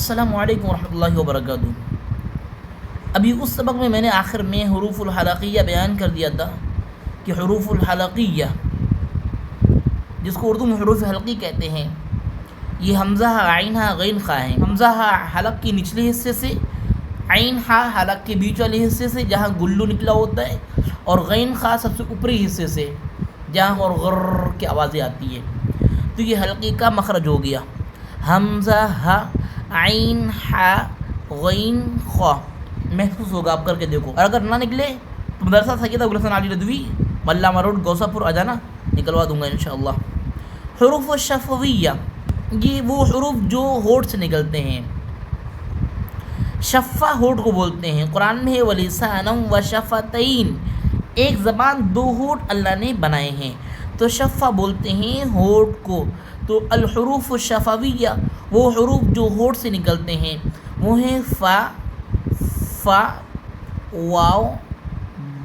السلام علیکم ورحمۃ اللہ وبرکاتہ۔ ابھی اس سبق میں نے آخر میں حروف الحلقیہ بیان کر دیا تھا کہ حروف الحلقیہ جس کو اردو میں حروف حلقی کہتے ہیں، یہ حمزہ عین ہا غین خا ہیں۔ حمزہ حلق کے نچلے حصے سے، عین ہا حلق کے بیچ والے حصے سے جہاں گلو نکلا ہوتا ہے، اور غین خا سب سے اوپری حصے سے جہاں اور غر کی آوازیں آتی ہے، تو یہ حلقی کا مخرج ہو گیا۔ حمزہ ہا عین ہا غین خا، محسوس ہوگا، آپ کر کے دیکھو، اور اگر نہ نکلے تو مدرسہ سیدہ گلستان علی ندوی ملامہ روڈ گوسہ پور آ جانا، نکلوا دوں گا انشاءاللہ۔ حروف الشفویہ، یہ وہ حروف جو ہونٹ سے نکلتے ہیں، شفا ہونٹ کو بولتے ہیں۔ قرآن میں ہے وَلِسَانًا وَشَفَتَيْن، ایک زبان دو ہونٹ اللہ نے بنائے ہیں، تو شفا بولتے ہیں ہونٹ کو۔ تو الحروف الشفویہ وہ حروف جو ہونٹ سے نکلتے ہیں، وہ ہیں فا، واو،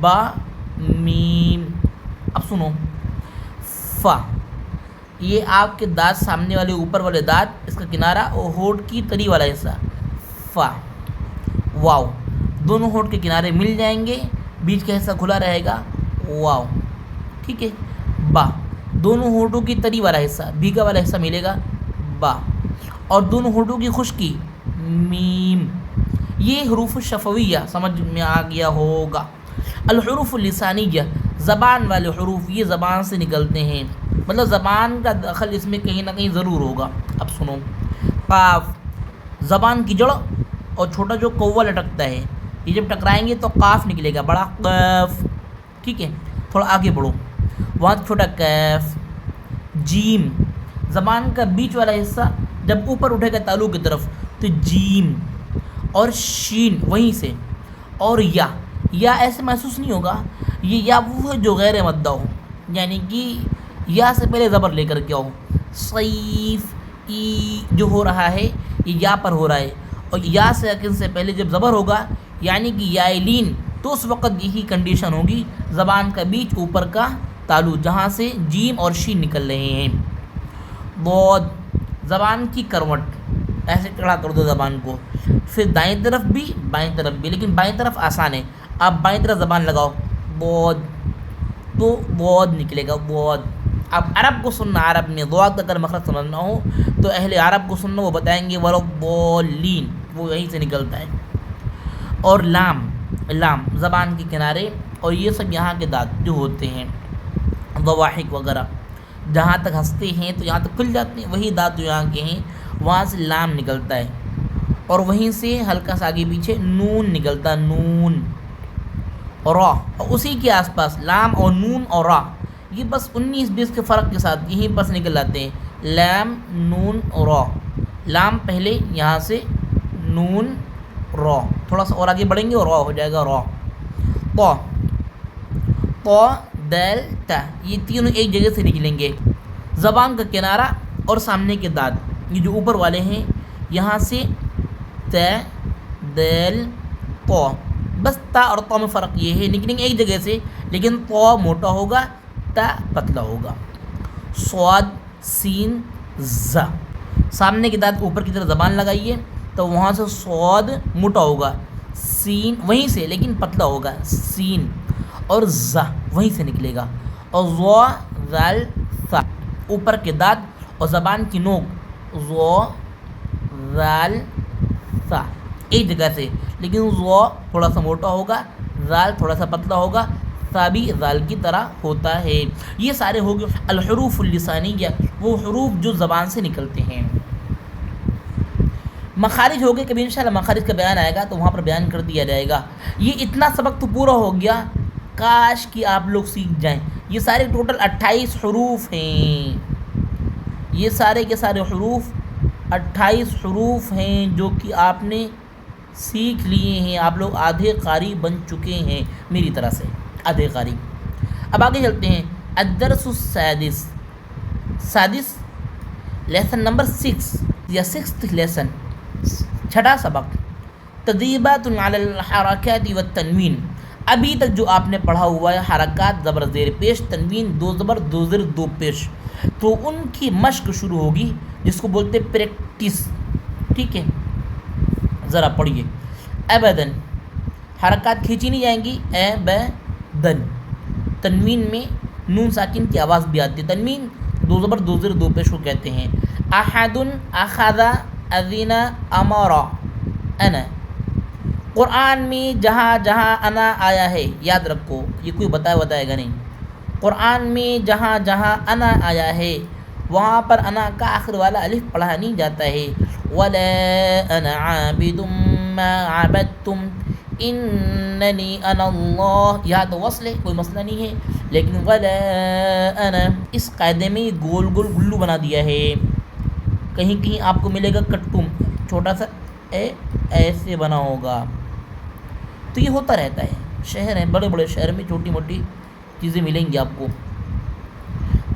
با، میم۔ اب سنو، فا، یہ آپ کے دانت سامنے والے اوپر والے دانت، اس کا کنارہ اور ہونٹ کی تری والا حصہ، فا۔ واو، دونوں ہونٹ کے کنارے مل جائیں گے، بیچ کا حصہ کھلا رہے گا، واو، ٹھیک ہے۔ با، دونوں ہونٹوں کی تری والا حصہ، بھیگا والا حصہ ملے گا، با، اور دونوں ہونٹوں کی خشکی، میم۔ یہ حروف الشفویہ سمجھ میں آ گیا ہوگا۔ الحروف اللسانیہ، زبان والے حروف، یہ زبان سے نکلتے ہیں، مطلب زبان کا دخل اس میں کہیں نہ کہیں ضرور ہوگا۔ اب سنو، قاف، زبان کی جڑ اور چھوٹا جو کوہ لٹکتا ہے، یہ جب ٹکرائیں گے تو قاف نکلے گا، بڑا قاف، ٹھیک ہے۔ تھوڑا آگے بڑھو، وہاں چھوٹا کیف۔ جیم، زبان کا بیچ والا حصہ جب اوپر اٹھے گا تالو کی طرف تو جیم، اور شین وہیں سے، اور یا ایسے محسوس نہیں ہوگا، یہ یا وہ ہے جو غیر مدہ ہو، یعنی کہ یا سے پہلے زبر لے کر کے آؤ۔ صیف، ای جو ہو رہا ہے یہ یا پر ہو رہا ہے، اور یا ساکن سے پہلے جب زبر ہوگا یعنی کہ یا لین، تو اس وقت یہی کنڈیشن ہوگی، زبان کا بیچ اوپر کا تالو جہاں سے جیم اور شین نکل رہے ہیں۔ ضاد، زبان کی کروٹ، ایسے ٹیڑھا کر دو زبان کو، پھر دائیں طرف بھی بائیں طرف بھی، لیکن بائیں طرف آسان ہے، آپ بائیں طرف زبان لگاؤ، ضاد، تو ضاد نکلے گا، ضاد۔ اب عرب کو سننا، عرب میں ضاد کا اگر مخرج سمجھنا ہو تو اہل عرب کو سننا، وہ بتائیں گے وَلَضَّالِّينَ، وہ یہیں سے نکلتا ہے۔ اور لام، زبان کے کنارے، اور یہ سب یہاں کے دانت جو ہوتے ہیں، ضواحک وغیرہ، جہاں تک ہنستے ہیں تو یہاں تک کھل جاتے ہیں، وہی دانت جو یہاں کے ہیں، وہاں سے لام نکلتا ہے، اور وہیں سے ہلکا سا آگے پیچھے نون نکلتا ہے، نون۔ را، اور اسی کے آس پاس لام اور نون اور را، یہ بس 19-20 کے فرق کے ساتھ یہیں پر سے نکل آتے ہیں، لام، نون، را۔ لام پہلے یہاں سے، نون، را، تھوڑا سا اور آگے بڑھیں گے اور را ہو جائے گا، را۔ طا، دال، تا، یہ تینوں ایک جگہ سے نکلیں گے، زبان کا کنارہ اور سامنے کے دانت یہ جو اوپر والے ہیں، یہاں سے تا، دال، طا، بس تا اور طا میں فرق یہ ہے، نکلیں گے ایک جگہ سے، لیکن طا موٹا ہوگا، تا پتلا ہوگا۔ صاد، سین، ز، سامنے کے دانت اوپر کی طرف زبان لگائیے تو وہاں سے صاد موٹا ہوگا، سین وہیں سے لیکن پتلا ہوگا، سین، اور ز وہیں سے نکلے گا، اور ظا، ذال، ثا، اوپر کے دانت اور زبان کی نوک، ظا، ذال، ثا، ایک جگہ سے، لیکن ظا تھوڑا سا موٹا ہوگا، ذال تھوڑا سا پتلا ہوگا، ثا بھی ذال کی طرح ہوتا ہے۔ یہ سارے ہو گئے الحروف اللسانیہ، وہ حروف جو زبان سے نکلتے ہیں۔ مخارج ہو گئے، کبھی انشاءاللہ مخارج کا بیان آئے گا تو وہاں پر بیان کر دیا جائے گا۔ یہ اتنا سبق تو پورا ہو گیا، کاش کہ آپ لوگ سیکھ جائیں۔ یہ سارے ٹوٹل 28 حروف ہیں، یہ سارے کے سارے حروف 28 حروف ہیں جو کہ آپ نے سیکھ لیے ہیں، آپ لوگ آدھے قاری بن چکے ہیں میری طرح سے، آدھے قاری۔ اب آگے چلتے ہیں، الدرس السادس، سادس لیسن نمبر 6 یا 6th لیسن، چھٹا سبق، تدریبات علی الحرکات والتنوین۔ ابھی تک جو آپ نے پڑھا ہوا ہے حرکات، زبر زیر پیش، تنوین، دو زبر دو زیر دو پیش، تو ان کی مشق شروع ہوگی جس کو بولتے پریکٹس، ٹھیک ہے۔ ذرا پڑھیے. ابدن حرکات کھینچی نہیں جائیں گی. ابدن تنوین میں نون ساکن کی آواز بھی آتی ہے. تنوین دو زبر دو زیر دو پیش کو کہتے ہیں. احد اخذ اذن امر انا. قرآن میں جہاں جہاں انا آیا ہے یاد رکھو, یہ کوئی بتائے گا نہیں. قرآن میں جہاں جہاں انا آیا ہے وہاں پر انا کا آخر والا الف پڑھا نہیں جاتا ہے. ولا انا عابد ما عبدتم اننی انا اللہ, یہاں تو وصل ہے کوئی مسئلہ نہیں ہے, لیکن ولا انا اس قاعدے میں گول گول گلو بنا دیا ہے. کہیں کہیں آپ کو ملے گا کٹم چھوٹا سا ایسے بنا ہوگا. تو یہ ہوتا رہتا ہے, شہر ہیں بڑے بڑے شہر میں چھوٹی موٹی چیزیں ملیں گی آپ کو.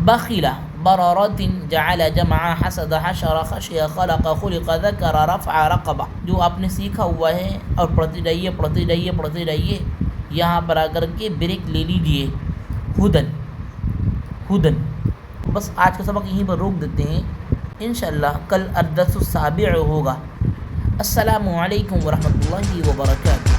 بخیلا برارت جعل جمع حسد حشر خشی خلق خلق ذکر رفع رقبہ, جو آپ نے سیکھا ہوا ہے اور پڑھتے جائیے. یہاں پر آ کر کے بریک لے لیجئے. ہدن. بس آج کا سبق یہیں پر روک دیتے ہیں, انشاءاللہ کل الدرس السابع ہوگا. السلام علیکم ورحمۃ اللہ وبرکاتہ.